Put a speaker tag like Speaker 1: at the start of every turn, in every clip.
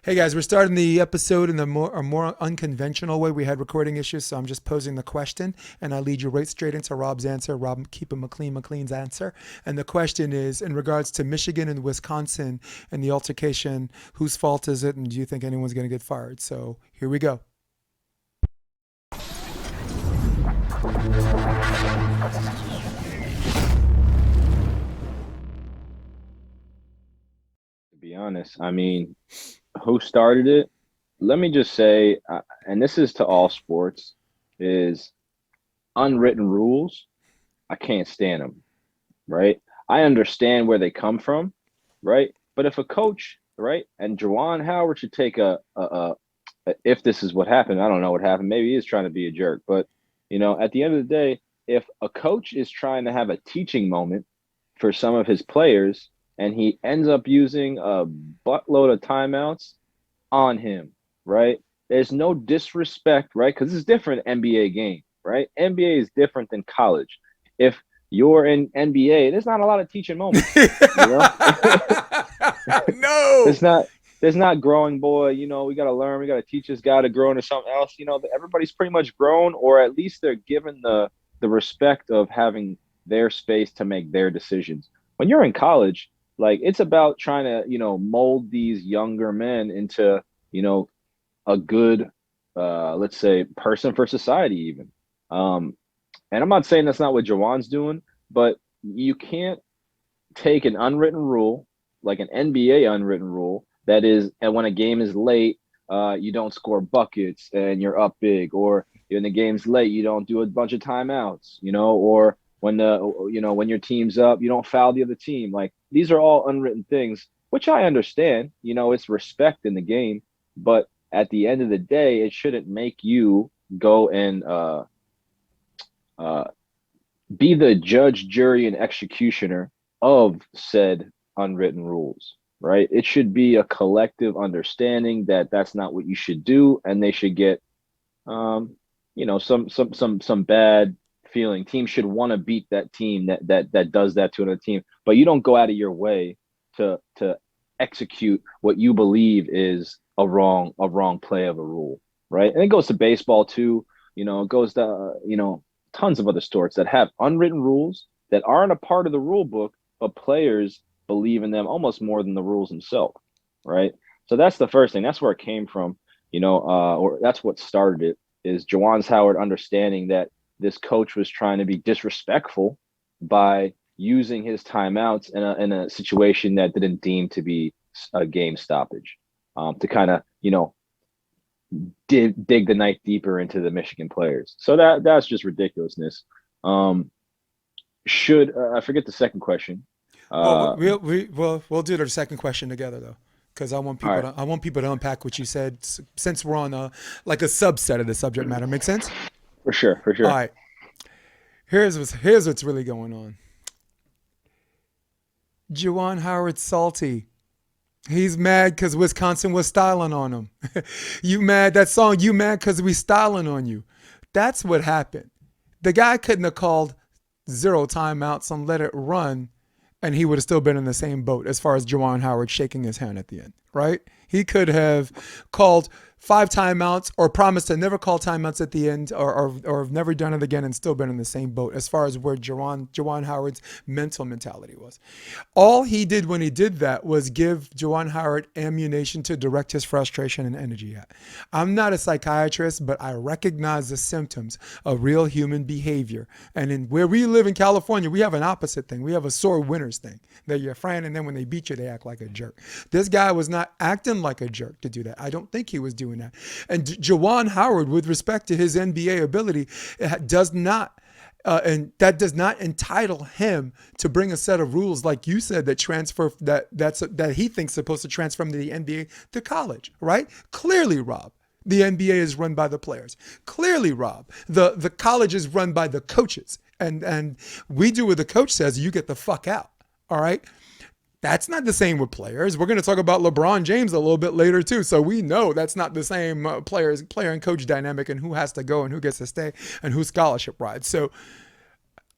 Speaker 1: Hey guys, we're starting the episode in a more unconventional way. We had recording issues, so I'm just posing the question, and I'll lead you right straight into Rob's answer. Rob, keep it McLean's answer. And the question is, in regards to Michigan and Wisconsin and the altercation, whose fault is it, and do you think anyone's going to get fired? So here we go.
Speaker 2: To be honest. I mean, who started it? Let me just say, and this is to all sports, is unwritten rules. I can't stand them, right? I understand where they come from, right? But if a coach, right, and Juwan Howard should take if this is what happened, I don't know what happened. Maybe he is trying to be a jerk, but at the end of the day, if a coach is trying to have a teaching moment for some of his players and he ends up using a buttload of timeouts on him, right? There's no disrespect, right? Because it's different NBA game, right? NBA is different than college. If you're in NBA, there's not a lot of teaching moments, you know?
Speaker 1: No.
Speaker 2: There's not there's not growing boy, we gotta learn, we gotta teach this guy to grow into something else. Everybody's pretty much grown, or at least they're given the respect of having their space to make their decisions. When you're in college, like it's about trying to, mold these younger men into, you know, a good let's say person for society even. Um and I'm not saying that's not what Jawan's doing, but you can't take an unwritten rule, like an NBA unwritten rule, that is, and when a game is late, you don't score buckets and you're up big, or when the game's late, you don't do a bunch of timeouts, or when your team's up, you don't foul the other team. Like these are all unwritten things, which I understand. It's respect in the game, but at the end of the day, it shouldn't make you go and uh, be the judge, jury, and executioner of said unwritten rules, right? It should be a collective understanding that that's not what you should do, and they should get, some bad feeling. Teams should want to beat that team that does that to another team, but you don't go out of your way to execute what you believe is a wrong play of a rule, right? And it goes to baseball too. It goes to tons of other sports that have unwritten rules that aren't a part of the rule book, but players believe in them almost more than the rules themselves, right? So that's the first thing. That's where it came from, or that's what started it. Is Jawan's Howard understanding that this coach was trying to be disrespectful by using his timeouts in a situation that didn't deem to be a game stoppage, to kind of dig the knife deeper into the Michigan players. So that's just ridiculousness. Should I forget the second question?
Speaker 1: Well,
Speaker 2: Uh,
Speaker 1: we'll do the second question together though, because
Speaker 2: all right,
Speaker 1: I want people to unpack what you said since we're on like a subset of the subject matter. Make sense?
Speaker 2: for sure, for
Speaker 1: All
Speaker 2: sure.
Speaker 1: right. Here's what's really going on. Juwan Howard's salty. He's mad because Wisconsin was styling on him. You mad that song? You mad because we styling on you? That's what happened. The guy couldn't have called zero timeouts and let it run, and he would have still been in the same boat as far as Juwan Howard shaking his hand at the end, right? He could have called five timeouts or promised to never call timeouts at the end, or have never done it again and still been in the same boat as far as where Juwan Howard's mental mentality was. All he did when he did that was give Juwan Howard ammunition to direct his frustration and energy at. I'm not a psychiatrist, but I recognize the symptoms of real human behavior. And in where we live in California, we have an opposite thing. We have a sore winners thing. They're your friend, and then when they beat you, they act like a jerk. This guy was not acting like a jerk to do that. I don't think he was doing that. And Juwan Howard, with respect to his NBA ability, does not and that does not entitle him to bring a set of rules like you said that he thinks supposed to transfer from the NBA to college, right? Clearly, Rob, the NBA is run by the players. Clearly, Rob, the college is run by the coaches, and we do what the coach says. You get the fuck out. All right. That's not the same with players. We're going to talk about LeBron James a little bit later too. So we know that's not the same player and coach dynamic, and who has to go and who gets to stay and who scholarship rides. So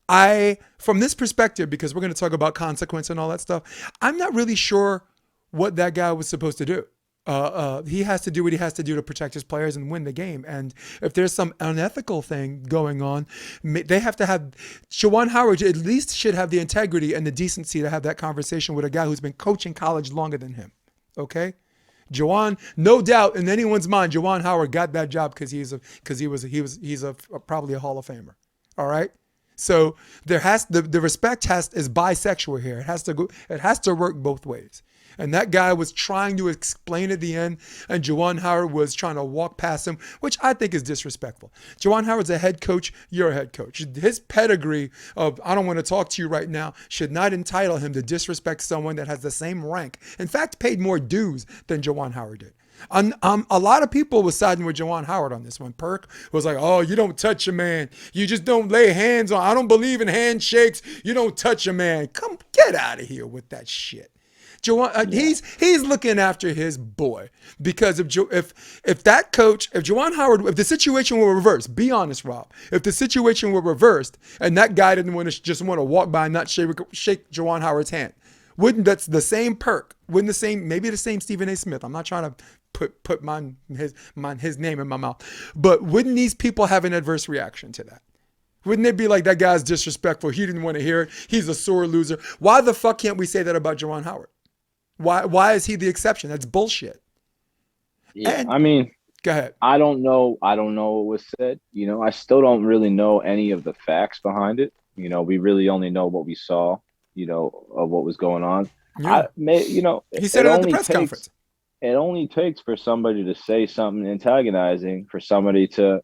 Speaker 1: from this perspective, because we're going to talk about consequence and all that stuff, I'm not really sure what that guy was supposed to do. He has to do what he has to do to protect his players and win the game. And if there's some unethical thing going on, they have to have Shawan Howard at least should have the integrity and the decency to have that conversation with a guy who's been coaching college longer than him. Okay, Jawan, no doubt in anyone's mind, Jawan Howard got that job because he's probably a Hall of Famer. All right. So there has the respect is bisexual here. It has to work both ways. And that guy was trying to explain at the end, and Jawan Howard was trying to walk past him, which I think is disrespectful. Jawan Howard's a head coach. You're a head coach. His pedigree of "I don't want to talk to you right now" should not entitle him to disrespect someone that has the same rank. In fact, paid more dues than Jawan Howard did. A lot of people were siding with Jawan Howard on this one. Perk was like, "Oh, you don't touch a man. You just don't lay hands on. I don't believe in handshakes. You don't touch a man. Come get out of here with that shit." Jawan, he's looking after his boy because if Jawan Howard, if the situation were reversed, be honest, Rob, if the situation were reversed and that guy didn't just want to walk by and not shake Jawan Howard's hand, wouldn't that's the same Perk? Wouldn't maybe the same Stephen A. Smith? I'm not trying to put his name in my mouth, but wouldn't these people have an adverse reaction to that? Wouldn't it be like that guy's disrespectful? He didn't want to hear it. He's a sore loser. Why the fuck can't we say that about Jawan Howard? Why is he the exception? That's bullshit.
Speaker 2: Yeah, I mean,
Speaker 1: go ahead.
Speaker 2: I don't know what was said. I still don't really know any of the facts behind it. We really only know what we saw, of what was going on.
Speaker 1: Yeah. He said it at the press conference.
Speaker 2: It only takes for somebody to say something antagonizing for somebody to,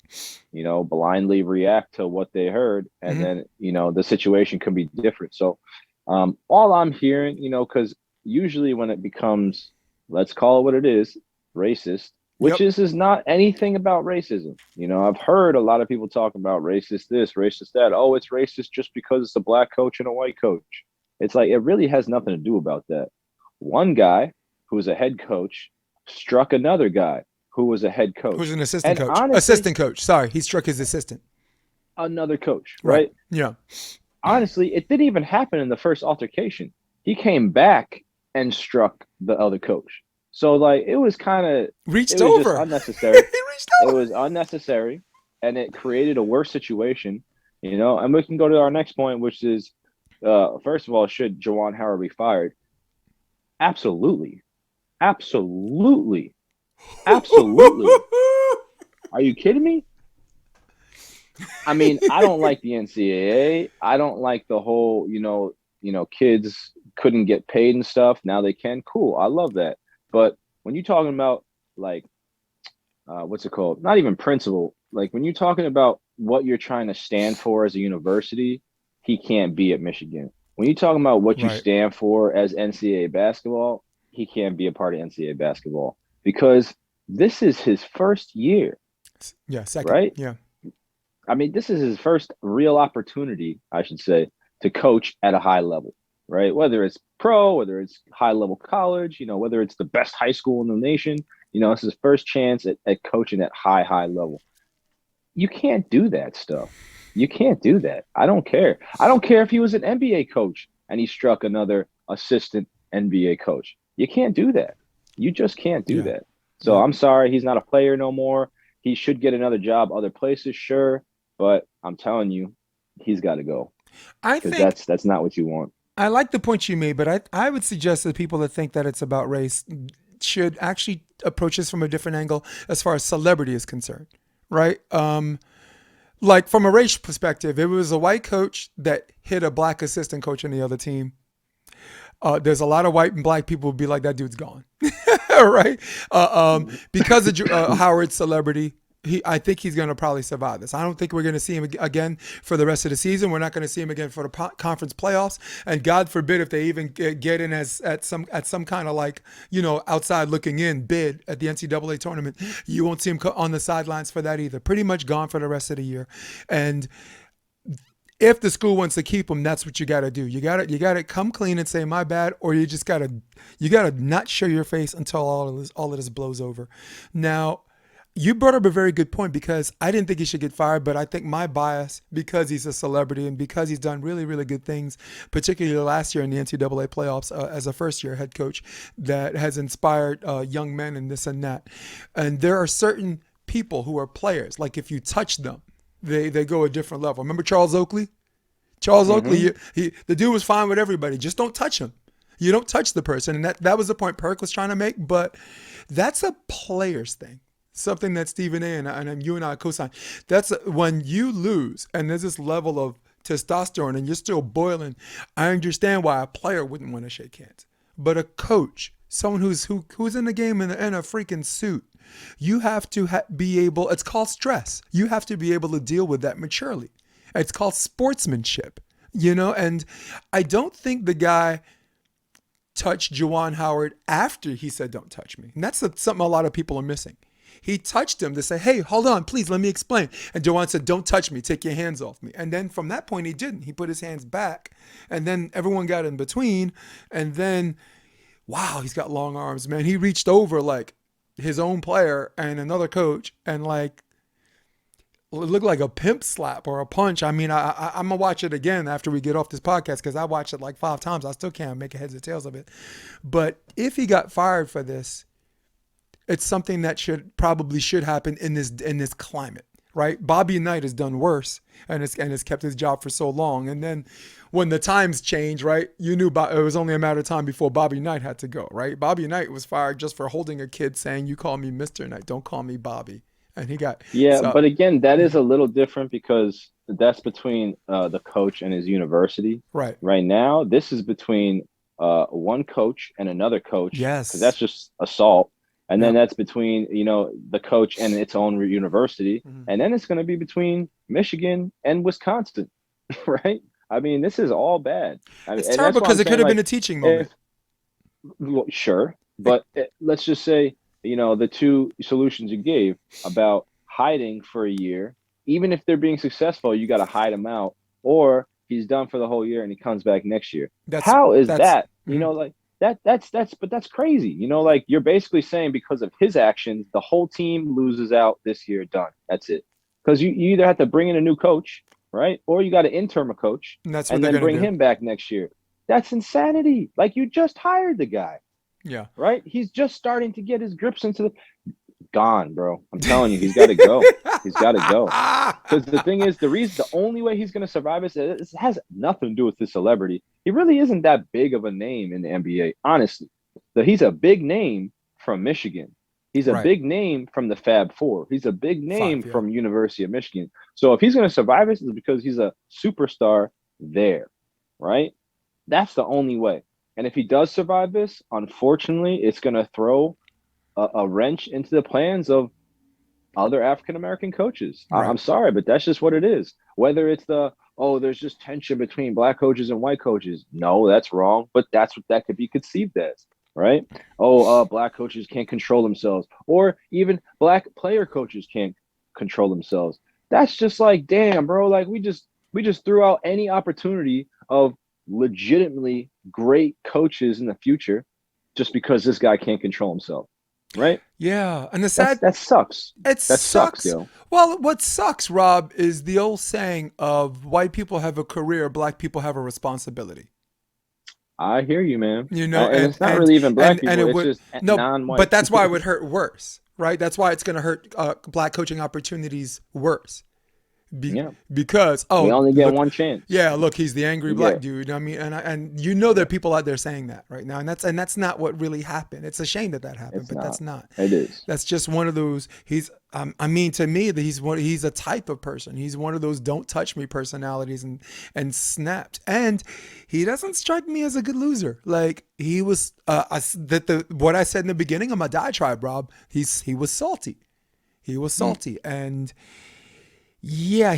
Speaker 2: blindly react to what they heard. And then, the situation could be different. So all I'm hearing, because usually when it becomes, let's call it what it is, racist, which is not anything about racism. I've heard a lot of people talk about racist this, racist that. Oh, it's racist just because it's a black coach and a white coach. It's like, it really has nothing to do about that. One guy who's a head coach struck another guy who was a head coach.
Speaker 1: Who's an assistant coach. Honestly, Sorry, he struck his assistant.
Speaker 2: Another coach, right?
Speaker 1: Yeah.
Speaker 2: Honestly, it didn't even happen in the first altercation. He came back and struck the other coach. So like it was kind of unnecessary. It was unnecessary, and it created a worse situation. And we can go to our next point, which is, first of all, should Jawan Howard be fired? Absolutely. Are you kidding me? I mean, I don't like the NCAA. I don't like the whole, kids couldn't get paid and stuff. Now they can. Cool. I love that. But when you're talking about like, what's it called? Not even principle. Like when you're talking about what you're trying to stand for as a university, he can't be at Michigan. When you're talking about what you stand for as NCAA basketball, he can't be a part of NCAA basketball because this is his first year.
Speaker 1: Yeah. Second.
Speaker 2: Right?
Speaker 1: Yeah.
Speaker 2: I mean, this is his first real opportunity, I should say, to coach at a high level, right? Whether it's pro, whether it's high level college, whether it's the best high school in the nation, it's his first chance at coaching at high level. You can't do that stuff. You can't do that. I don't care. I don't care if he was an NBA coach and he struck another assistant NBA coach. You can't do that. You just can't do that. So I'm sorry, he's not a player no more. He should get another job other places, sure. But I'm telling you, he's got to go. I think that's not what you want.
Speaker 1: I like the point you made, but I would suggest that people that think that it's about race should actually approach this from a different angle as far as celebrity is concerned, right? Like from a race perspective, if it was a white coach that hit a black assistant coach on the other team, there's a lot of white and black people would be like, that dude's gone, right? Because of Howard's celebrity, I think he's going to probably survive this. I don't think we're going to see him again for the rest of the season. We're not going to see him again for the conference playoffs. And God forbid if they even get in at some kind of like, outside looking in bid at the NCAA tournament, you won't see him on the sidelines for that either. Pretty much gone for the rest of the year. And if the school wants to keep him, that's what you got to do. You got to come clean and say my bad, or you got to not show your face until all of this blows over. Now, You brought up a very good point because I didn't think he should get fired, but I think my bias, because he's a celebrity and because he's done really, really good things, particularly last year in the NCAA playoffs as a first-year head coach, that has inspired young men and this and that. And there are certain people who are players, like if you touch them, they go a different level. Remember Charles Oakley? Charles Oakley,
Speaker 2: Mm-hmm.
Speaker 1: the dude was fine with everybody. Just don't touch him. You don't touch the person. And that was the point Perk was trying to make. But that's a player's thing. Something that Stephen A. and you and I co-sign. That's when you lose and there's this level of testosterone and you're still boiling. I understand why a player wouldn't want to shake hands. But a coach, someone who's in the game in a freaking suit, you have to be able, it's called stress. You have to be able to deal with that maturely. It's called sportsmanship, and I don't think the guy touched Juwan Howard after he said, don't touch me. And that's something a lot of people are missing. He touched him to say, hey, hold on, please, let me explain. And Juwan said, don't touch me, take your hands off me. And then from that point, he didn't. He put his hands back and then everyone got in between. And then, wow, he's got long arms, man. He reached over like his own player and another coach and like, it looked like a pimp slap or a punch. I mean, I'm going to watch it again after we get off this podcast because I watched it like 5 times. I still can't make a heads or tails of it. But if he got fired for this, it's something that should happen in this climate, right? Bobby Knight has done worse and has kept his job for so long. And then when the times changed, right, you knew it was only a matter of time before Bobby Knight had to go, right? Bobby Knight was fired just for holding a kid saying, you call me Mr. Knight, don't call me Bobby. And he got
Speaker 2: Yeah,
Speaker 1: so
Speaker 2: but again, that is a little different because that's between the coach and his university.
Speaker 1: right.
Speaker 2: Right now, this is between one coach and another coach because
Speaker 1: Yes.
Speaker 2: that's just assault. And then
Speaker 1: Yep.
Speaker 2: that's between, the coach and its own university.
Speaker 1: Mhm.
Speaker 2: And then it's going to be between Michigan and Wisconsin, right? I mean, this is all bad. I mean,
Speaker 1: It's
Speaker 2: and that's
Speaker 1: terrible
Speaker 2: why I'm
Speaker 1: because it could
Speaker 2: saying,
Speaker 1: have been
Speaker 2: like,
Speaker 1: a teaching
Speaker 2: if
Speaker 1: moment.
Speaker 2: well, sure,
Speaker 1: It,
Speaker 2: but let's just say, the two solutions you gave about hiding for a year, even if they're being successful, you got to hide them out, or he's done for the whole year and he comes back next year.
Speaker 1: that's
Speaker 2: How is
Speaker 1: that's
Speaker 2: that?
Speaker 1: mhm.
Speaker 2: Like but that's crazy. Like you're basically saying because of his actions, the whole team loses out this year. Done. That's it. Because you either have to bring in a new coach, right, or you got to interim a coach
Speaker 1: And that's what
Speaker 2: and
Speaker 1: they're
Speaker 2: then
Speaker 1: gonna
Speaker 2: bring
Speaker 1: do.
Speaker 2: him back next year. That's insanity. Like you just hired the guy,
Speaker 1: Yeah.
Speaker 2: right? He's just starting to get his grips into the gone, bro. I'm telling you, he's got to go. He's got to go. Because the thing is, the only way he's going to survive is it has nothing to do with his celebrity. He really isn't that big of a name in the NBA, honestly. He's a big name from Michigan. He's a
Speaker 1: Right.
Speaker 2: big name from the Fab Four. He's a big name
Speaker 1: 5, yeah.
Speaker 2: from University of Michigan. So if he's going to survive this, it's because he's a superstar there, right? That's the only way. And if he does survive this, unfortunately, it's going to throw a wrench into the plans of other African American coaches. I'm
Speaker 1: Right.
Speaker 2: sorry, but that's just what it is. Whether it's there's just tension between black coaches and white coaches. No, that's wrong. But that's what that could be conceived as, right? Black coaches can't control themselves, or even black player coaches can't control themselves. That's just like, damn, bro. Like we just threw out any opportunity of legitimately great coaches in the future just because this guy can't control himself, right?
Speaker 1: Yeah. And the
Speaker 2: That's
Speaker 1: sad
Speaker 2: that sucks.
Speaker 1: it
Speaker 2: That sucks,
Speaker 1: sucks.
Speaker 2: yo.
Speaker 1: Well, what sucks, Rob, is the old saying of white people have a career, black people have a responsibility.
Speaker 2: I hear you, man.
Speaker 1: You know,
Speaker 2: And it's not really even black
Speaker 1: and
Speaker 2: people.
Speaker 1: it
Speaker 2: It's
Speaker 1: would
Speaker 2: just
Speaker 1: no, but
Speaker 2: non-white.
Speaker 1: that's why it would hurt worse, right? That's why it's going to hurt black coaching opportunities worse.
Speaker 2: Yeah.
Speaker 1: Because
Speaker 2: We only get
Speaker 1: look,
Speaker 2: one chance.
Speaker 1: yeah, look, he's the angry
Speaker 2: Yeah.
Speaker 1: black dude. I mean, and there are people out there saying that right now, and that's not what really happened. It's a shame that happened,
Speaker 2: It's
Speaker 1: but that's
Speaker 2: not.
Speaker 1: not.
Speaker 2: It is.
Speaker 1: That's just one of those. I mean, to me, that he's a type of person. He's one of those don't touch me personalities and snapped. And he doesn't strike me as a good loser. Like he was what I said in the beginning of my diatribe, Rob. He was salty. He was salty, and yeah,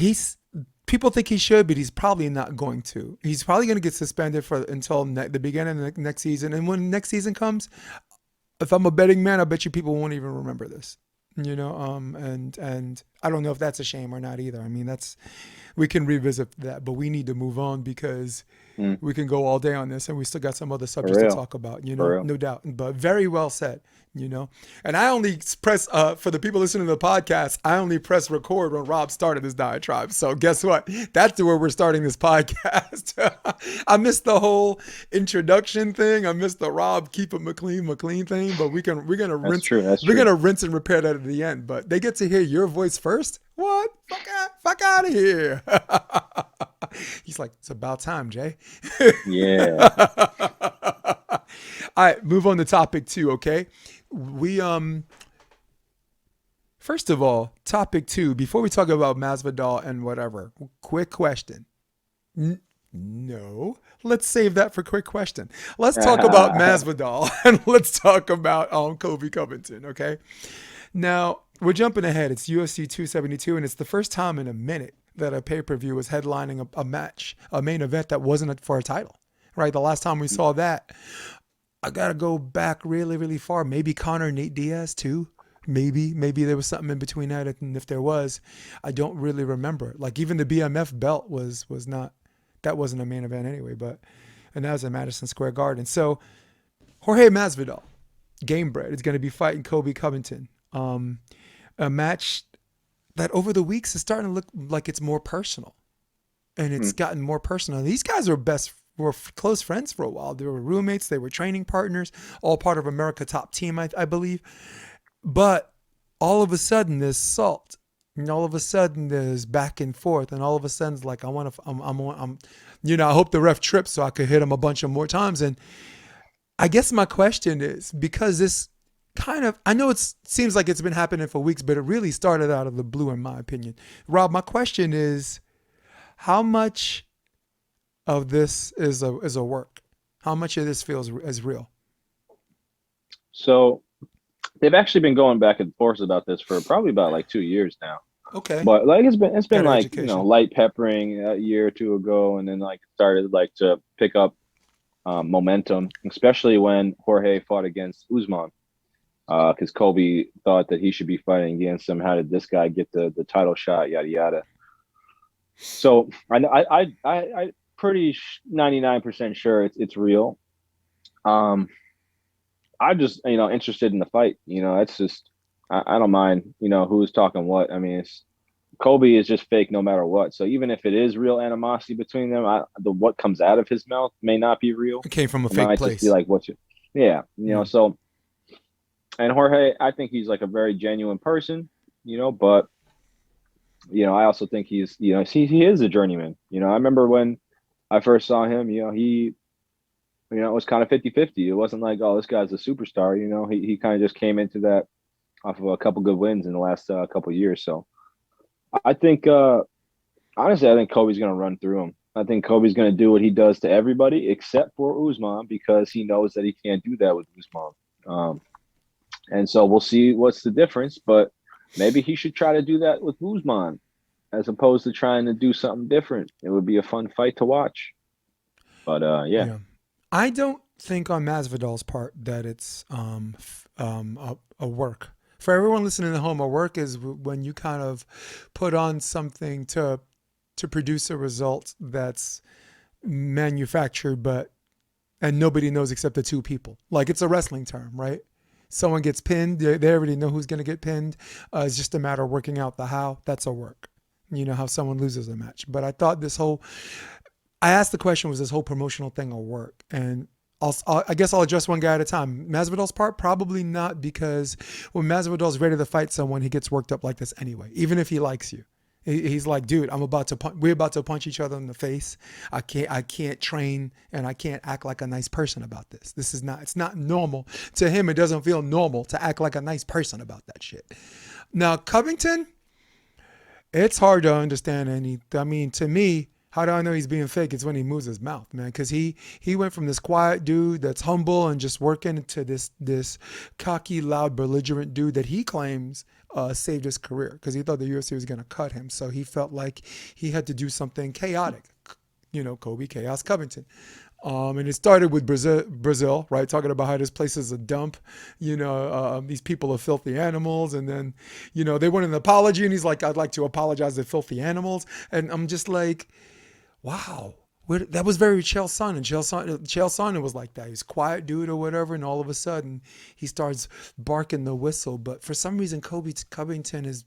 Speaker 1: people think he should, but he's probably not going to. He's probably going to get suspended until the beginning of the next season. And when next season comes, if I'm a betting man, I bet you people won't even remember this. And I don't know if that's a shame or not either. I mean, we can revisit that, but we need to move on because
Speaker 2: Mm,
Speaker 1: we can go all day on this and we still got some other
Speaker 2: for
Speaker 1: subjects to
Speaker 2: real.
Speaker 1: talk about,
Speaker 2: For real.
Speaker 1: no doubt. But very well said, And I only press, for the people listening to the podcast, I only press record when Rob started this diatribe. So guess what? That's where we're starting this podcast. I missed the whole introduction thing. I missed the Rob keep it McLean thing, but we're gonna
Speaker 2: That's
Speaker 1: rinse
Speaker 2: true. That's
Speaker 1: we're
Speaker 2: true.
Speaker 1: gonna rinse and repair that at the end. But they get to hear your voice first. What? Fuck out of here. He's like, it's about time, Jay.
Speaker 2: Yeah.
Speaker 1: All right, move on to topic 2, okay? We first of all, topic 2, before we talk about Masvidal and whatever, quick question. No. Let's save that for quick question. Let's talk about Masvidal and let's talk about Kobe Covington, okay? Now, we're jumping ahead. It's UFC 272, and it's the first time in a minute that a pay-per-view was headlining a match, a main event that wasn't for a title, right? The last time we saw that, I got to go back really, really far. Maybe Conor Nate Diaz too. Maybe there was something in between that. And if there was, I don't really remember. Like even the BMF belt was not, that wasn't a main event anyway, and that was in Madison Square Garden. So Jorge Masvidal, Gamebred, is going to be fighting Kobe Covington. A match that over the weeks is starting to look like it's more personal, and it's gotten more personal. These guys were close friends for a while. They were roommates. They were training partners, all part of America Top Team, I believe. But all of a sudden there's salt, and all of a sudden there's back and forth, and all of a sudden it's like I hope the ref trips so I could hit him a bunch of more times. And I guess my question is, because this I know it seems like it's been happening for weeks, but it really started out of the blue, in my opinion. Rob, my question is, how much of this is a work? How much of this feels as real?
Speaker 2: So they've actually been going back and forth about this for probably about like 2 years now.
Speaker 1: Okay.
Speaker 2: But like it's been like
Speaker 1: education.
Speaker 2: light peppering a year or two ago, and then like started like to pick up momentum, especially when Jorge fought against Usman. Because Kobe thought that he should be fighting against him. How did this guy get the title shot? Yada yada. So I pretty 99% sure it's real. I'm just interested in the fight. It's just I don't mind who's talking what. I mean, Kobe is just fake no matter what. So even if it is real animosity between them, what comes out of his mouth may not be real.
Speaker 1: It came from a
Speaker 2: It
Speaker 1: fake
Speaker 2: might
Speaker 1: place.
Speaker 2: just be like So. And Jorge, I think he's like a very genuine person, but I also think he's, he is a journeyman. I remember when I first saw him, he, it was kind of 50-50. It wasn't like, oh, this guy's a superstar. He kind of just came into that off of a couple good wins in the last couple of years. So I think, honestly, I think Kobe's going to run through him. I think Kobe's going to do what he does to everybody except for Usman, because he knows that he can't do that with Usman. And so we'll see what's the difference, but maybe he should try to do that with Usman as opposed to trying to do something different. It would be a fun fight to watch. But yeah.
Speaker 1: I don't think on Masvidal's part that it's a work. For everyone listening at home, a work is when you kind of put on something to produce a result that's manufactured, and nobody knows except the two people. Like it's a wrestling term, right? Someone gets pinned, they already know who's going to get pinned. It's just a matter of working out the how. That's a work. How someone loses a match. But I thought I asked the question, was this whole promotional thing a work? And I guess I'll address one guy at a time. Masvidal's part, probably not, because when Masvidal's ready to fight someone, he gets worked up like this anyway, even if he likes you. He's like, dude, we're about to punch each other in the face. I can't train and I can't act like a nice person about this. It's not normal to him. It doesn't feel normal to act like a nice person about that shit. Now, Covington, it's hard to understand. To me, how do I know he's being fake? It's when he moves his mouth, man. Because he went from this quiet dude that's humble and just working to this cocky, loud, belligerent dude that he claims saved his career because he thought the UFC was going to cut him. So he felt like he had to do something chaotic. Kobe Chaos Covington. And it started with Brazil, right? Talking about how this place is a dump. These people are filthy animals. And then, they want an apology. And he's like, I'd like to apologize to filthy animals. And I'm just like, wow. That was very Chael Sonnen. Chael Sonnen was like that. He's a quiet dude or whatever. And all of a sudden, he starts barking the whistle. But for some reason, Kobe Covington is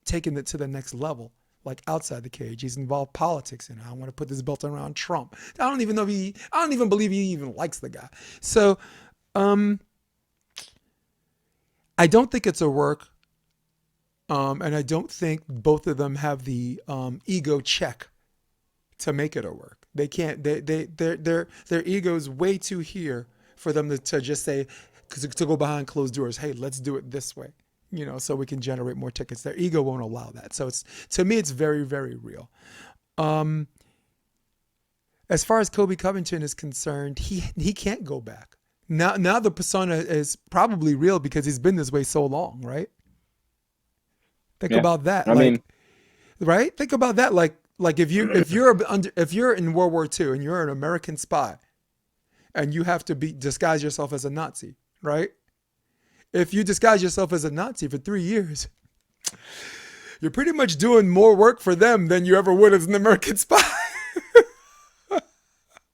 Speaker 1: taking it to the next level, like outside the cage. He's involved politics in it. I want to put this belt around Trump. I don't even believe he even likes the guy. So, um, I don't think it's a work. And I don't think both of them have the ego check to make it a work. They can't. Their ego is way too here for them to just say, to go behind closed doors. Hey, let's do it this way. So we can generate more tickets. Their ego won't allow that. So to me, it's very, very real. Um, as far as Kobe Covington is concerned, he can't go back. Now the persona is probably real because he's been this way so long, right? Think
Speaker 2: Yeah.
Speaker 1: about that.
Speaker 2: I mean,
Speaker 1: Right? Think about that. If you're in World War II and you're an American spy and you have to disguise yourself as a Nazi, right? If you disguise yourself as a Nazi for 3 years, you're pretty much doing more work for them than you ever would as an American spy.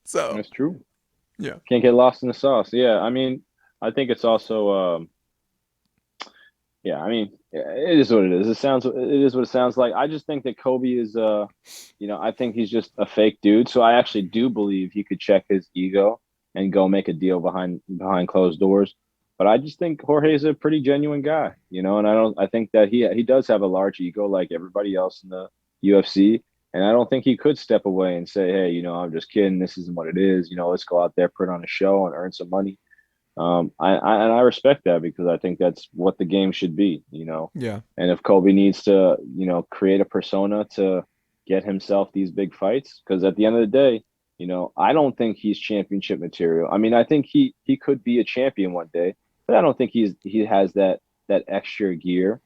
Speaker 1: So,
Speaker 2: that's true.
Speaker 1: yeah.
Speaker 2: Can't get lost in the sauce. Yeah. I mean, I think it's also, yeah, I mean, it is what it is. It is what it sounds like. I just think that Kobe is, I think he's just a fake dude. So I actually do believe he could check his ego and go make a deal behind closed doors. But I just think Jorge's a pretty genuine guy, and I think that he does have a large ego like everybody else in the UFC. And I don't think he could step away and say, hey, I'm just kidding. This isn't what it is. Let's go out there, put on a show and earn some money. I respect that because I think that's what the game should be.
Speaker 1: Yeah.
Speaker 2: And if Kobe needs to, create a persona to get himself these big fights, because at the end of the day, I don't think he's championship material. I mean, I think he could be a champion one day, but I don't think he has that extra gear.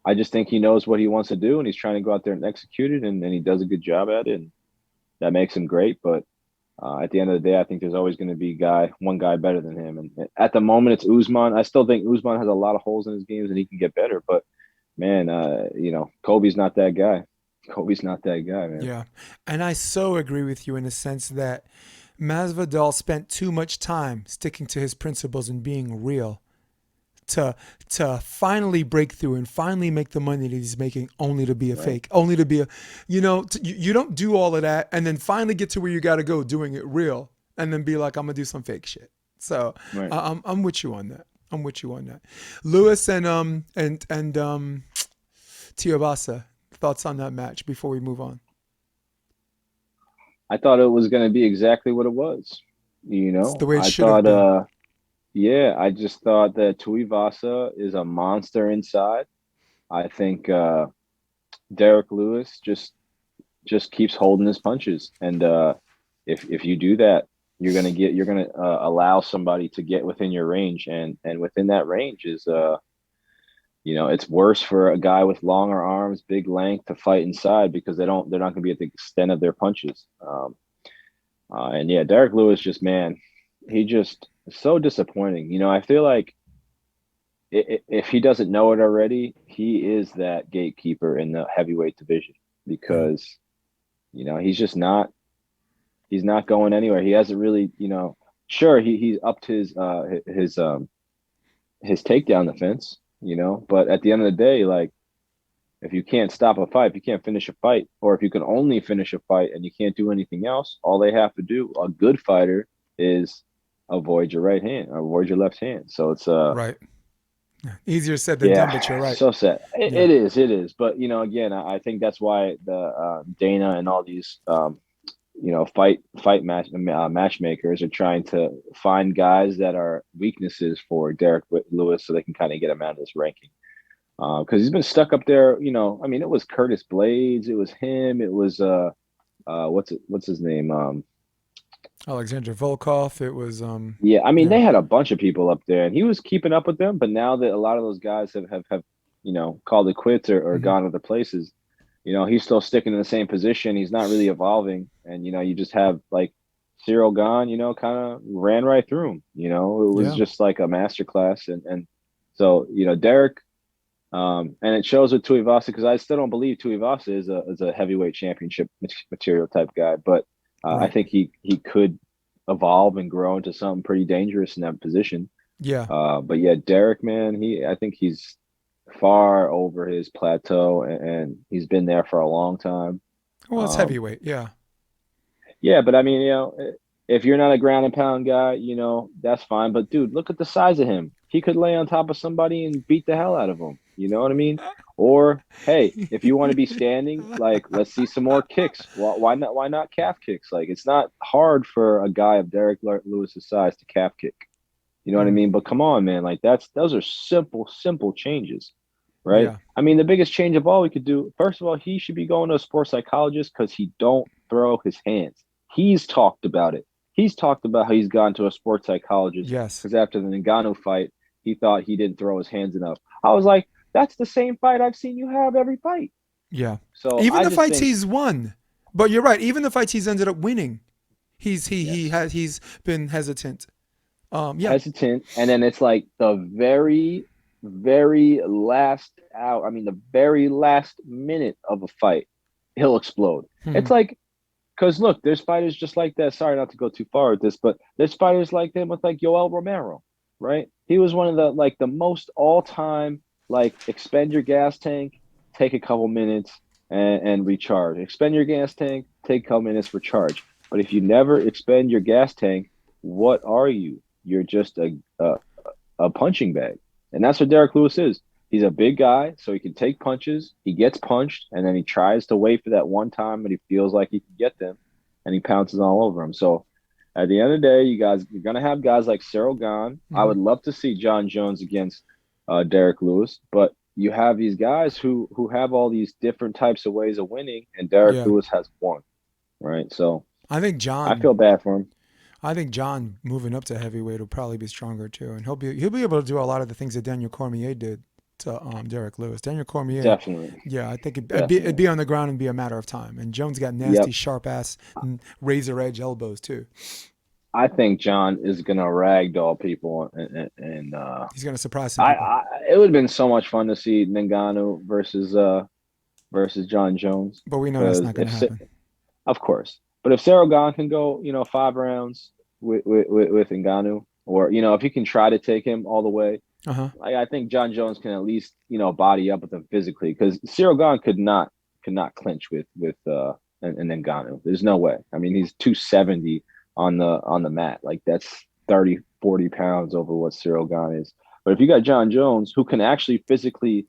Speaker 2: I just think he knows what he wants to do, and he's trying to go out there and execute it, and he does a good job at it, and that makes him great. But at the end of the day, I think there's always going to be one guy better than him. And at the moment, it's Usman. I still think Usman has a lot of holes in his games and he can get better. But man, Kobe's not that guy. Kobe's not that guy, man.
Speaker 1: Yeah. And I so agree with you in the sense that Masvidal spent too much time sticking to his principles and being real to finally break through and finally make the money that he's making only to be a fake, only to be you don't do all of that and then finally get to where you got to go doing it real and then be like, I'm going to do some fake shit. So
Speaker 2: Right.
Speaker 1: I'm with you on that. Lewis and Tiobasa, thoughts on that match before we move on?
Speaker 2: I thought it was going to be exactly what it was.
Speaker 1: It's the way it
Speaker 2: I
Speaker 1: should have
Speaker 2: thought,
Speaker 1: been.
Speaker 2: yeah, I just thought that Tuivasa is a monster inside. I think Derek Lewis just keeps holding his punches, and if you do that, you're gonna allow somebody to get within your range, and within that range is it's worse for a guy with longer arms, big length to fight inside because they're not going to be at the extent of their punches. And yeah, Derek Lewis man, he just is so disappointing. I feel like if he doesn't know it already, he is that gatekeeper in the heavyweight division
Speaker 1: Yeah.
Speaker 2: because he's just not going anywhere. He hasn't really, sure he's upped his takedown defense, but at the end of the day, like if you can't stop a fight, if you can't finish a fight, or if you can only finish a fight and you can't do anything else, all they have to do, a good fighter, is avoid your right hand, avoid your left hand. So it's
Speaker 1: Right. Easier said than done, but you're
Speaker 2: yeah,
Speaker 1: right.
Speaker 2: so sad.
Speaker 1: Yeah.
Speaker 2: It is. But again, I think that's why the Dana and all these matchmakers are trying to find guys that are weaknesses for Derek Lewis so they can kind of get him out of this ranking. Because he's been stuck up there. I mean, it was Curtis Blades, it was him, it was what's his name?
Speaker 1: Alexander Volkov. It was
Speaker 2: Yeah, I mean,
Speaker 1: yeah.
Speaker 2: they had a bunch of people up there, and he was keeping up with them. But now that a lot of those guys have called it quits or
Speaker 1: Mhm.
Speaker 2: gone other places, he's still sticking in the same position. He's not really evolving, and you just have like Cyril Gahn, kind of ran right through him. It was
Speaker 1: Yeah.
Speaker 2: just like a masterclass. And so, Derek, and it shows with Tuivasa because I still don't believe Tuivasa is a heavyweight championship material type guy, but I
Speaker 1: Right.
Speaker 2: think he could evolve and grow into something pretty dangerous in that position.
Speaker 1: Yeah.
Speaker 2: But yeah, Derek, man, I think he's far over his plateau, and he's been there for a long time.
Speaker 1: Well, it's
Speaker 2: Um,
Speaker 1: heavyweight. Yeah.
Speaker 2: yeah, but I mean, if you're not a ground and pound guy, that's fine. But dude, look at the size of him. He could lay on top of somebody and beat the hell out of them. You know what I mean? Or hey, if you want to be standing, like let's see some more kicks. Why not? Why not calf kicks? Like it's not hard for a guy of Derek Lewis's size to calf kick. You know what I
Speaker 1: Mm,
Speaker 2: mean? But come on, man. Like those are simple changes, right?
Speaker 1: yeah.
Speaker 2: I mean, the biggest change of all we could do, first of all, he should be going to a sports psychologist because he don't throw his hands. He's talked about it. He's talked about how he's gone to a sports psychologist
Speaker 1: Yes.
Speaker 2: because after the Ngannou fight, he thought he didn't throw his hands enough. I was like, that's the same fight I've seen you have every fight.
Speaker 1: Yeah.
Speaker 2: So
Speaker 1: Even
Speaker 2: I
Speaker 1: the
Speaker 2: just
Speaker 1: fights
Speaker 2: think
Speaker 1: he's won. But you're right. Even the fights he's ended up winning,
Speaker 2: yes,
Speaker 1: he's been hesitant. Yeah.
Speaker 2: hesitant, and then it's like the very last hour. I mean, the very last minute of a fight, he'll explode. It's
Speaker 1: Mhm.
Speaker 2: like because look, there's fighters just like that. Sorry not to go too far with this, but there's fighters like them with like Yoel Romero, right? He was one of the most all time expend your gas tank, take a couple minutes and recharge. Expend your gas tank, take a couple minutes, recharge. But if you never expend your gas tank, what are you? You're just a punching bag, and that's what Derek Lewis is. He's a big guy, so he can take punches. He gets punched, and then he tries to wait for that one time, but he feels like he can get them, and he pounces all over him. So at the end of the day, you're gonna have guys like Cyril Gahn. I
Speaker 1: Mhm.
Speaker 2: would love to see John Jones against Derek Lewis, but you have these guys who have all these different types of ways of winning, and Derek
Speaker 1: Yeah.
Speaker 2: Lewis has one, right? So
Speaker 1: I think
Speaker 2: I
Speaker 1: John
Speaker 2: feel bad for him.
Speaker 1: I think John moving up to heavyweight will probably be stronger too, and he'll be able to do a lot of the things that Daniel Cormier did to Derek Lewis. Daniel Cormier,
Speaker 2: Definitely,
Speaker 1: yeah, I think it'd
Speaker 2: definitely.
Speaker 1: be on the ground and be a matter of time. And Jones got nasty,
Speaker 2: Yep.
Speaker 1: sharp ass, razor edge elbows too.
Speaker 2: I think John is gonna ragdoll people, and
Speaker 1: He's gonna surprise some people,
Speaker 2: it would have been so much fun to see Ngannou versus John Jones
Speaker 1: but we know that's
Speaker 2: because
Speaker 1: not gonna happen.
Speaker 2: of course, but if Cyril Gahn can go 5 rounds with Ngannou, or if he can try to take him all the way,
Speaker 1: Uh huh.
Speaker 2: I think John Jones can at least body up with him physically because Cyril Gahn could not clinch with and Ngannou. There's no way. I mean, he's 270 on the mat. Like that's 30-40 pounds over what Cyril Gahn is. But if you got John Jones who can actually physically,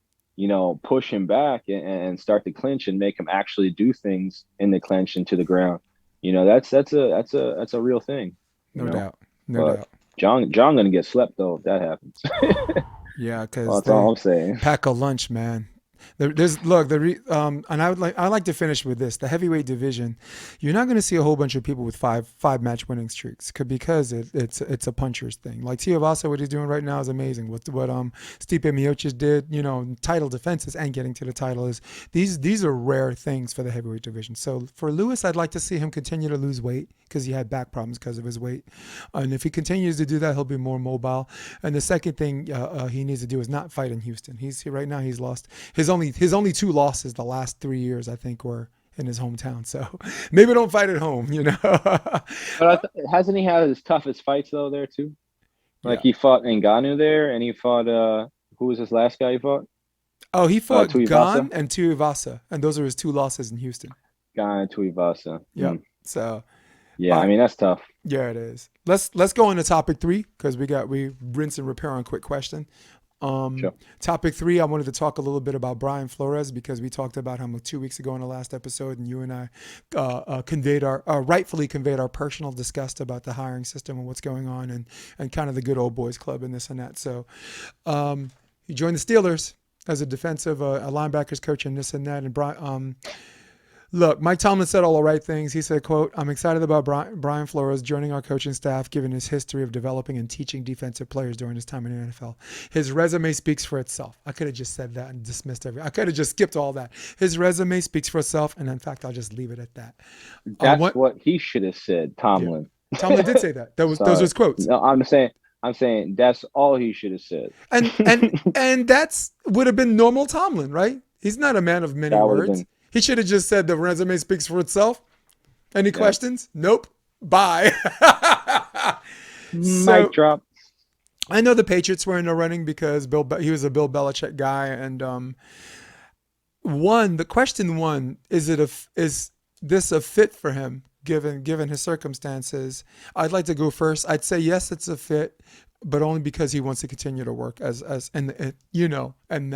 Speaker 2: push him back and start to clinch and make him actually do things in the clinch into the ground, that's a real thing, you
Speaker 1: No
Speaker 2: know.
Speaker 1: doubt. No
Speaker 2: But
Speaker 1: doubt.
Speaker 2: John gonna get slept though if that happens.
Speaker 1: Yeah,
Speaker 2: Well,
Speaker 1: because
Speaker 2: that's all
Speaker 1: they
Speaker 2: I'm saying.
Speaker 1: pack a lunch, man. There's look and I like to finish with this. The heavyweight division, you're not going to see a whole bunch of people with five match winning streaks because it's a puncher's thing. Like Tuivasa, what he's doing right now is amazing. What Stipe Miocic did, title defenses and getting to the title is these are rare things for the heavyweight division. So for Lewis, I'd like to see him continue to lose weight because he had back problems because of his weight, and if he continues to do that, he'll be more mobile. And the second thing he needs to do is not fight in Houston. Right now he's lost his only two losses the last 3 years, I think, were in his hometown. So maybe don't fight at home.
Speaker 2: But hasn't he had his toughest fights though there too? Like
Speaker 1: Yeah.
Speaker 2: he fought Ngannou there, and he fought who was his last guy he fought?
Speaker 1: Oh, he fought
Speaker 2: Tuivasa.
Speaker 1: Gan and Tuivasa, and those are his two losses in Houston.
Speaker 2: Guy Tuivasa.
Speaker 1: Yep. So,
Speaker 2: Yeah,
Speaker 1: all
Speaker 2: I
Speaker 1: right.
Speaker 2: mean that's tough.
Speaker 1: Yeah, it is. Let's go into topic three because we rinse and repair on quick question.
Speaker 2: Sure.
Speaker 1: Topic three, I wanted to talk a little bit about Brian Flores because we talked about him 2 weeks ago in the last episode, and you and I rightfully conveyed our personal disgust about the hiring system and what's going on, and kind of the good old boys club and this and that. So he joined the Steelers as a defensive, a linebackers coach and this and that. And Brian, look, Mike Tomlin said all the right things. He said, quote, "I'm excited about Brian Flores joining our coaching staff, given his history of developing and teaching defensive players during his time in the NFL. His resume speaks for itself." I could have just said that and dismissed I could have just skipped all that. His resume speaks for itself, and in fact, I'll just leave it at that.
Speaker 2: That's
Speaker 1: What?
Speaker 2: what he should have said,
Speaker 1: Yeah,
Speaker 2: Tomlin.
Speaker 1: Tomlin did say that. Those
Speaker 2: Sorry.
Speaker 1: was quotes.
Speaker 2: No, I'm saying that's all he should have said.
Speaker 1: And that's would have been normal Tomlin, right? He's not a man of many
Speaker 2: That would have
Speaker 1: words.
Speaker 2: been,
Speaker 1: He should have just said the resume speaks for itself. Any
Speaker 2: yeah.
Speaker 1: questions? Nope. Bye.
Speaker 2: Mic
Speaker 1: So
Speaker 2: drop.
Speaker 1: I know the Patriots were in the running because he was a Bill Belichick guy, and the question one is this a fit for him given his circumstances? I'd like to go first. I'd say yes, it's a fit, but only because he wants to continue to work as and you know, and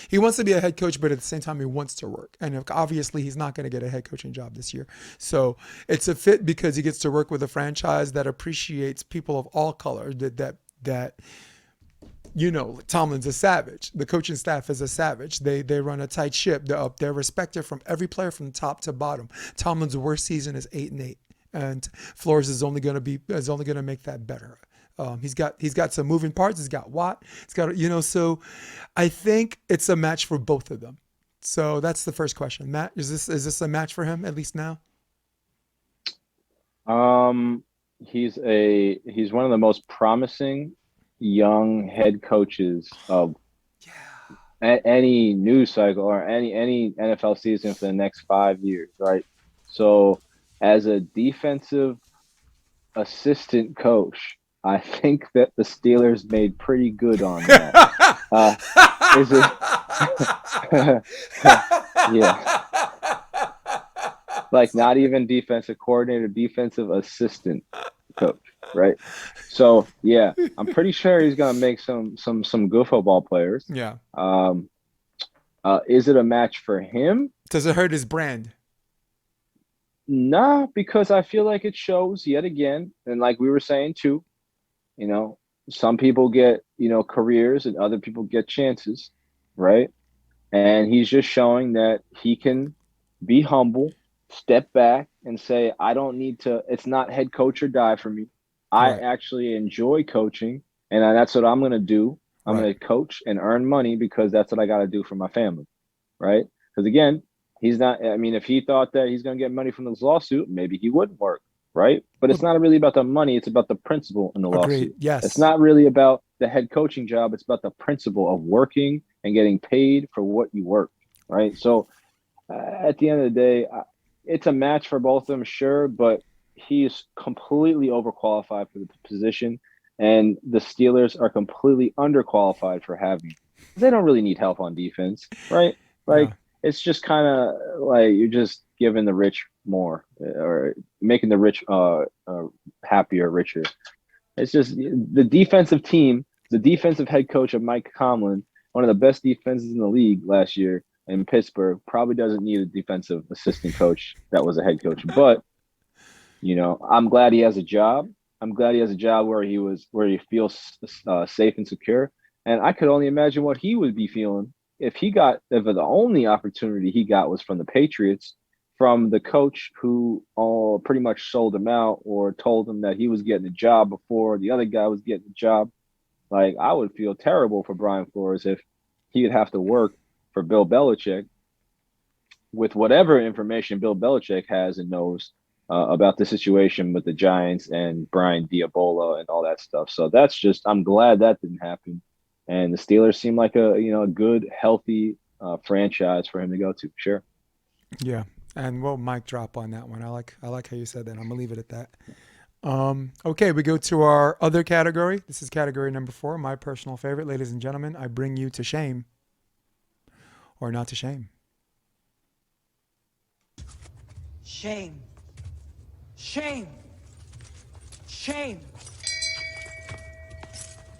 Speaker 1: he wants to be a head coach, but at the same time he wants to work, and obviously he's not going to get a head coaching job this year. So it's a fit because he gets to work with a franchise that appreciates people of all colors, that you know, Tomlin's a savage. The coaching staff is a savage. They run a tight ship. They're respected from every player from top to bottom. Tomlin's worst season is 8-8, and Flores is only going to make that better. He's got some moving parts. He's got Watt. He's got, you know. So I think it's a match for both of them. So that's the first question. Matt, is this a match for him at least now?
Speaker 2: Um, he's one of the most promising young head coaches of
Speaker 1: Yeah.
Speaker 2: any news cycle or any NFL season for the next 5 years, right? So, as a defensive assistant coach, I think that the Steelers made pretty good on that. Uh, is it? Yeah, like not even defensive coordinator, defensive assistant coach, right? So yeah, I'm pretty sure he's gonna make some good football players.
Speaker 1: Yeah.
Speaker 2: Um, is it a match for him?
Speaker 1: Does it hurt his brand?
Speaker 2: Nah, because I feel like it shows yet again, and like we were saying too, you know, some people get, careers and other people get chances, right? And he's just showing that he can be humble, step back, and say, I don't need to, it's not head coach or die for me. I
Speaker 1: Right.
Speaker 2: actually enjoy coaching, and that's what I'm going to do. I'm
Speaker 1: Right.
Speaker 2: going to coach and earn money because that's what I got to do for my family, right? Because again, he's not, I mean, if he thought that he's going to get money from this lawsuit, maybe he wouldn't work, right? But it's
Speaker 1: Well,
Speaker 2: not really about the money, it's about the principle in the
Speaker 1: agreed.
Speaker 2: lawsuit. It's
Speaker 1: Yes.
Speaker 2: not really about the head coaching job, it's about the principle of working and getting paid for what you work, right? So at the end of the day, it's a match for both of them, sure, but he is completely overqualified for the position, and the Steelers are completely underqualified for having. They don't really need help on defense, right?
Speaker 1: Yeah.
Speaker 2: Like it's just kind of like you're just giving the rich more, or making the rich happier, richer. It's just the defensive team, the defensive head coach of Mike Tomlin, one of the best defenses in the league last year in Pittsburgh, probably doesn't need a defensive assistant coach that was a head coach. But, I'm glad he has a job. I'm glad he has a job where he feels safe and secure. And I could only imagine what he would be feeling if the only opportunity he got was from the Patriots, from the coach who all pretty much sold him out or told him that he was getting a job before the other guy was getting a job. Like I would feel terrible for Brian Flores if he would have to work for Bill Belichick with whatever information Bill Belichick has and knows about the situation with the Giants and Brian Diabola and all that stuff. So I'm glad that didn't happen. And the Steelers seem like a good, healthy franchise for him to go to. Sure.
Speaker 1: Yeah. And we'll mic drop on that one. I like how you said that. I'm gonna leave it at that. Okay, we go to our other category. This is category number 4, my personal favorite. Ladies and gentlemen, I bring you to shame or not to shame.
Speaker 3: Shame. Shame. Shame.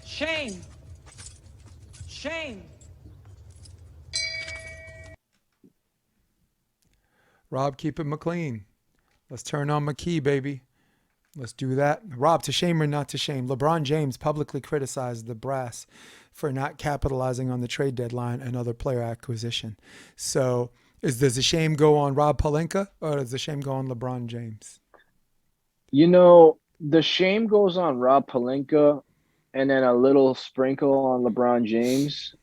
Speaker 3: Shame. Shame.
Speaker 1: Rob, keep it McLean. Let's turn on McKee, baby. Let's do that. Rob, to shame or not to shame? LeBron James publicly criticized the brass for not capitalizing on the trade deadline and other player acquisition. So, does the shame go on Rob Pelinka or does the shame go on LeBron James?
Speaker 2: The shame goes on Rob Pelinka and then a little sprinkle on LeBron James.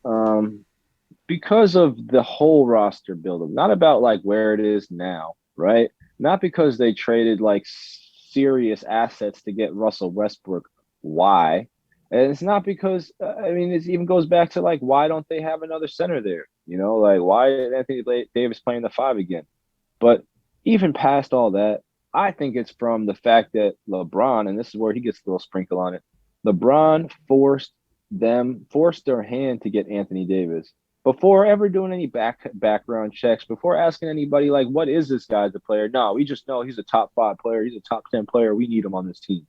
Speaker 2: Because of the whole roster buildup, not about like where it is now, right? Not because they traded like serious assets to get Russell Westbrook. Why? And it's not because I mean it even goes back to like why don't they have another center there? You know, like why is Anthony Davis playing the five again? But even past all that, I think it's from the fact that LeBron, and this is where he gets a little sprinkle on it. LeBron forced their hand to get Anthony Davis before ever doing any background checks, before asking anybody like, what is this guy as a player? No, we just know he's a top 5 player, he's a top 10 player. We need him on this team.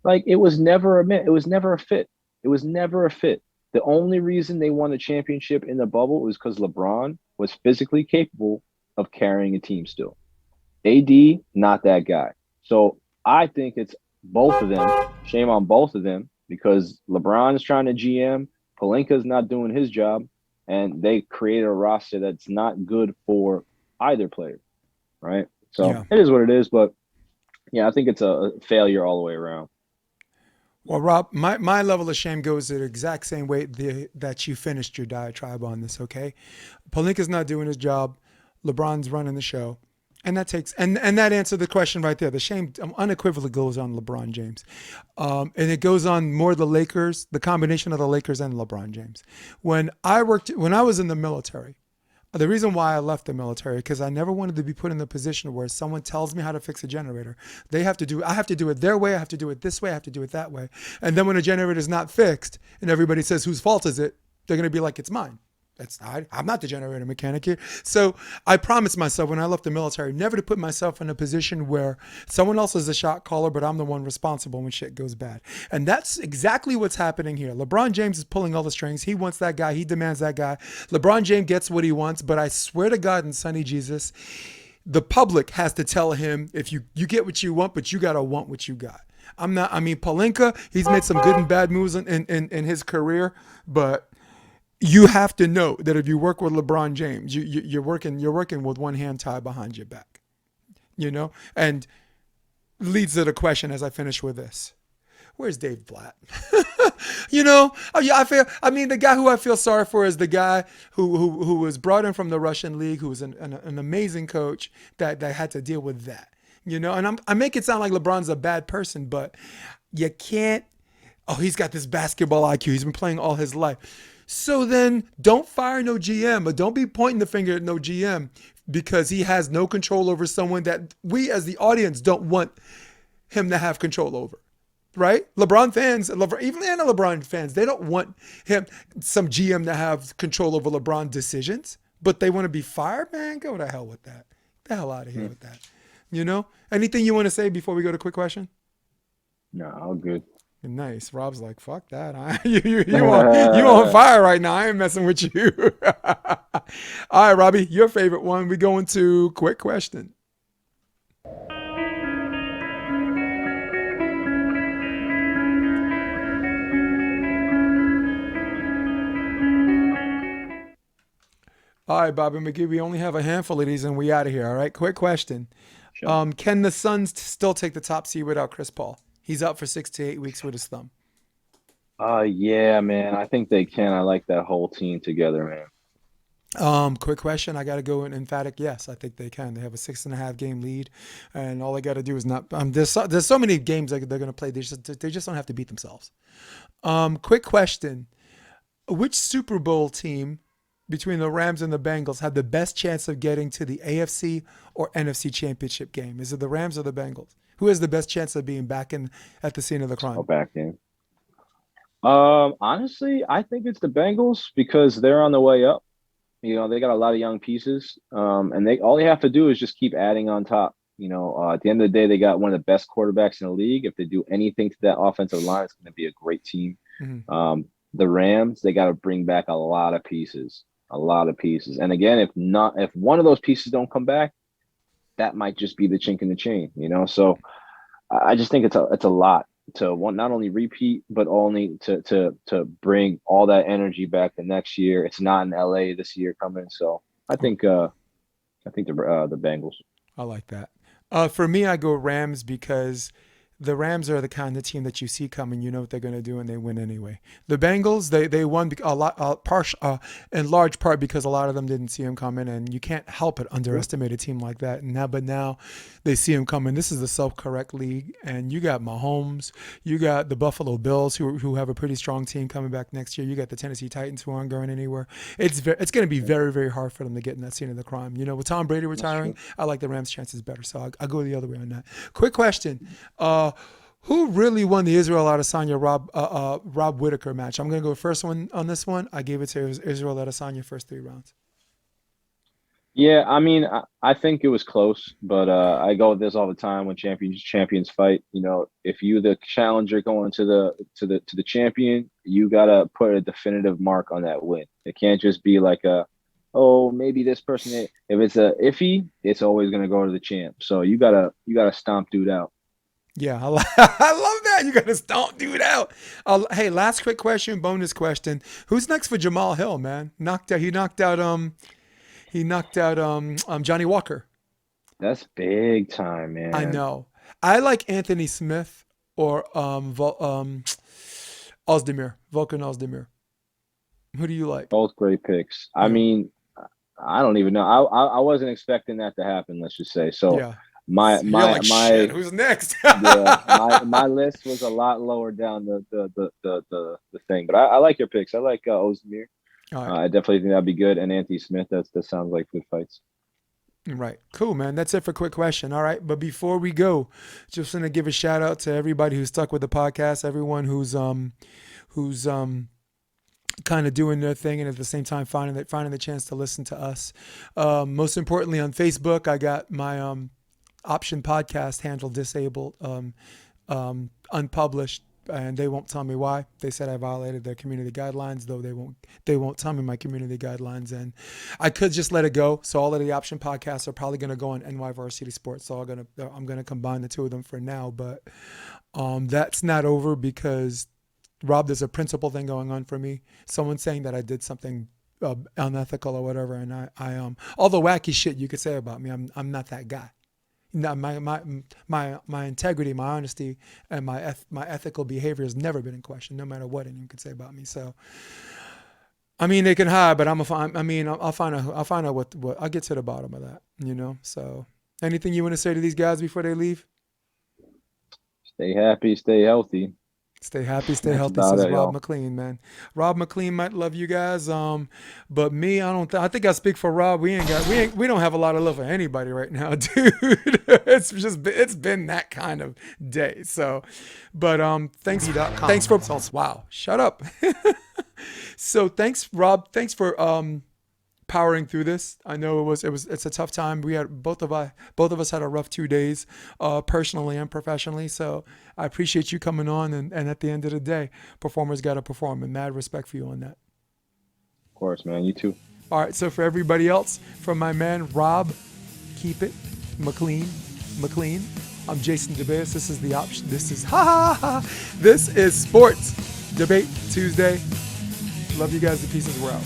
Speaker 2: Like it was never a fit. It was never a fit. The only reason they won the championship in the bubble was because LeBron was physically capable of carrying a team still. AD, not that guy. So I think it's both of them. Shame on both of them because LeBron is trying to GM, Pelinka's not doing his job, and they created a roster that's not good for either player, right? So It is what it is, but yeah, I think it's a failure all the way around.
Speaker 1: Well, Rob, my level of shame goes the exact same way that you finished your diatribe on this, okay? Pelinka's not doing his job. LeBron's running the show. And that takes and that answered the question right there. The shame unequivocally goes on LeBron James, and it goes on more the Lakers, the combination of the Lakers and LeBron James. When I was in the military, the reason why I left the military because I never wanted to be put in the position where someone tells me how to fix a generator. I have to do it their way. I have to do it this way. I have to do it that way. And then when a generator is not fixed, and everybody says whose fault is it, they're going to be like it's mine. I'm not the generator mechanic here. So I promised myself when I left the military never to put myself in a position where someone else is the shot caller, but I'm the one responsible when shit goes bad. And that's exactly what's happening here. LeBron James is pulling all the strings. He wants that guy. He demands that guy. LeBron James gets what he wants, but I swear to God and Sonny Jesus, the public has to tell him if you get what you want, but you got to want what you got. Pelinka, he's made some good and bad moves in his career, but you have to know that if you work with LeBron James, you're working with one hand tied behind your back, you know, and leads to the question as I finish with this: where's Dave Blatt? You know, the guy who I feel sorry for is the guy who was brought in from the Russian league, who was an amazing coach that had to deal with that, you know. And I make it sound like LeBron's a bad person, but you can't. Oh, he's got this basketball IQ. He's been playing all his life. So then don't fire no GM, or don't be pointing the finger at no GM because he has no control over someone that we as the audience don't want him to have control over, right? LeBron fans, even the LeBron fans, they don't want some GM to have control over LeBron decisions, but they want to be fired, man. Go to hell with that. Get the hell out of here with that. You know, anything you want to say before we go to quick question?
Speaker 2: No, all good.
Speaker 1: Nice. Rob's like, fuck that. You on fire right now. I ain't messing with you. All right, Robbie, your favorite one. We go into quick question. All right, Bobby McGee, we only have a handful of these and we out of here. All right, quick question. Sure. Can the Suns still take the top seed without Chris Paul? He's out for 6 to 8 weeks with his thumb.
Speaker 2: Yeah, man. I think they can. I like that whole team together, man.
Speaker 1: Quick question. I got to go an emphatic yes. I think they can. They have a 6.5 game lead, and all they got to do is not. There's so many games that they're going to play. They just don't have to beat themselves. Quick question. Which Super Bowl team between the Rams and the Bengals had the best chance of getting to the AFC or NFC championship game? Is it the Rams or the Bengals? Who has the best chance of being back at the scene of the crime?
Speaker 2: Back in. Honestly, I think it's the Bengals because they're on the way up. You know, they got a lot of young pieces, and all they have to do is just keep adding on top. You know, at the end of the day, they got one of the best quarterbacks in the league. If they do anything to that offensive line, it's going to be a great team. Mm-hmm. The Rams, they got to bring back a lot of pieces. And again, if one of those pieces don't come back, that might just be the chink in the chain, you know? So I just think it's a lot to want, not only repeat, but only to bring all that energy back the next year. It's not in LA this year coming. So I think the Bengals.
Speaker 1: I like that. For me, I go Rams because the Rams are the kind of team that you see coming. You know what they're going to do, and they win anyway. The Bengals, they won a lot, in large part because a lot of them didn't see him coming, and you can't help but underestimate a team like that. But now they see him coming. This is the self-correct league, and you got Mahomes, you got the Buffalo Bills, who have a pretty strong team coming back next year. You got the Tennessee Titans, who aren't going anywhere. It's going to be very, very hard for them to get in that scene of the crime. You know, with Tom Brady retiring, I like the Rams' chances better, so I'll go the other way on that. Quick question. Who really won the Israel Adesanya Rob Whittaker match? I'm going to go first one on this one. I gave it to Israel Adesanya first 3 rounds.
Speaker 2: Yeah, I mean, I think it was close, but I go with this all the time when champions fight. You know, if you the challenger going to the champion, you gotta put a definitive mark on that win. It can't just be like oh, maybe this person. If it's a iffy, it's always gonna go to the champ. So you gotta stomp dude out.
Speaker 1: Yeah, I love that. You got to stomp dude out. Hey, last quick question, bonus question. Who's next for Jamal Hill, man? He knocked out Johnny Walker.
Speaker 2: That's big time, man.
Speaker 1: I know. I like Anthony Smith or Volkan Ozdemir. Who do you like?
Speaker 2: Both great picks. I mean, I don't even know. I wasn't expecting that to happen, let's just say. So
Speaker 1: yeah.
Speaker 2: my
Speaker 1: shit, who's next?
Speaker 2: my list was a lot lower down the thing, but I like your picks. I like Ozdemir. Right. I definitely think that'd be good, and Anthony Smith. That sounds like good fights.
Speaker 1: Right, cool, man. That's it for quick question. All right, but before we go, just gonna give a shout out to everybody who's stuck with the podcast, everyone who's kind of doing their thing and at the same time finding the chance to listen to us. Most importantly, on Facebook, I got my Option podcast handle disabled, unpublished, and they won't tell me why. They said I violated their community guidelines, though they won't tell me my community guidelines, and I could just let it go. So all of the Option podcasts are probably going to go on NY Varsity Sports. So I'm gonna combine the two of them for now, but that's not over because Rob, there's a principle thing going on for me. Someone saying that I did something unethical or whatever, and I all the wacky shit you could say about me, I'm not that guy. No, my integrity, my honesty, and my ethical behavior has never been in question, no matter what anyone could say about me. So, I mean, they can hide, but I'll find out what I'll get to the bottom of that, you know. So, anything you want to say to these guys before they leave?
Speaker 2: Stay happy, stay healthy.
Speaker 1: Stay happy, stay healthy, says Rob McLean, man. Rob McLean might love you guys, but me, I don't. I think I speak for Rob. We don't have a lot of love for anybody right now, dude. It's been that kind of day. So, but thanks for wow, shut up. So thanks, Rob. Thanks for powering through this. I know it's a tough time. We had both of us had a rough 2 days, personally and professionally. So I appreciate you coming on, and at the end of the day, performers got to perform, and mad respect for you on that.
Speaker 2: Of course, man. You too.
Speaker 1: All right. So for everybody else, from my man Rob, keep it McLean. I'm Jason DeBeas. This is The Option. This is Sports Debate Tuesday. Love you guys to pieces. We're out.